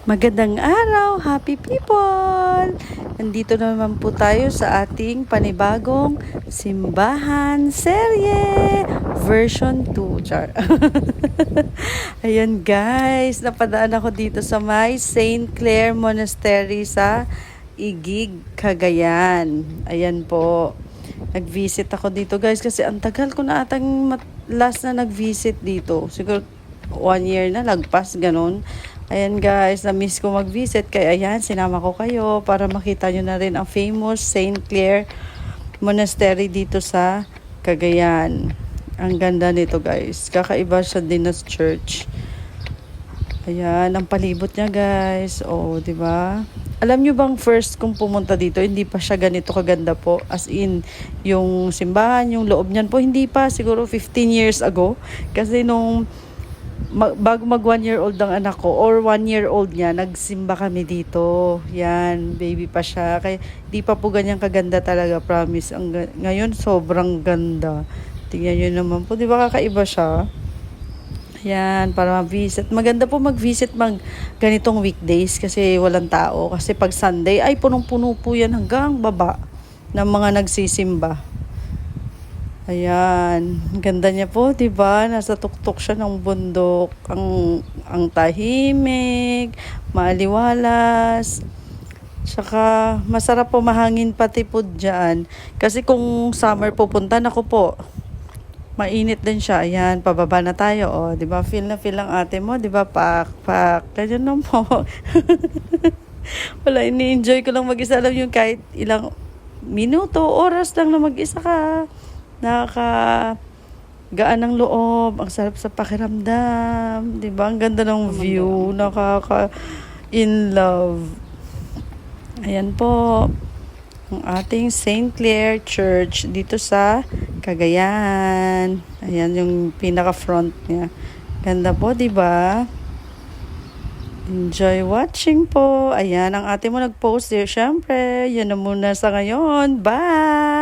Magandang araw, happy people! Nandito naman po tayo sa ating panibagong simbahan serye version 2. Char. Ayan guys, napadaan ako dito sa may Saint Clare Monastery sa Igig, Cagayan. Ayan po. Nag-visit ako dito guys kasi ang tagal ko na atang last na nag-visit dito. Siguro 1 year na lagpas, ganun. Ayan guys, na-miss ko mag-visit. Kaya ayan, sinama ko kayo para makita nyo na rin ang famous Saint Clare Monastery dito sa Cagayan. Ang ganda nito guys. Kakaiba siya din na church. Ayan, ang palibot niya guys. Oh, di ba? Alam nyo bang first kung pumunta dito, hindi pa siya ganito kaganda po. As in, yung simbahan, yung loob niyan po, hindi pa. Siguro 15 years ago. Kasi nung bago mag 1 year old ang anak ko or 1 year old niya, nagsimba kami dito. Yan, baby pa siya. Kaya di pa po ganyan kaganda talaga, promise. Ngayon, sobrang ganda. Tingnan nyo naman po, di ba kakaiba siya? Yan, para ma-visit. Maganda po mag-visit ganitong weekdays kasi walang tao. Kasi pag Sunday, ay punong-puno po yan hanggang baba ng mga nagsisimba. Ayan, ganda niya po, 'di ba? Nasa tuktok siya ng bundok, ang tahimik, maaliwalas. Tsaka masarap po mahangin pati po diyan. Kasi kung summer pupunta nako po, mainit din siya. Ayan, pababa na tayo. Oh, 'di ba? Feel na feel ang ate mo, 'di ba? Pak. Ganyan na po. Wala, ini-enjoy ko lang mag-isa. Alam yung kahit ilang minuto, oras lang na mag-isa ka. Gaan ng loob, ang sarap sa pakiramdam, 'di ba? Ang ganda ng view, in love. Ayan po, ang ating Saint Clare Church dito sa Cagayan. Ayan yung pinaka front niya. Ganda po, 'di ba? Enjoy watching po. Ayan, ang ate mo nag-post there. Syempre, yan na muna sa ngayon. Bye!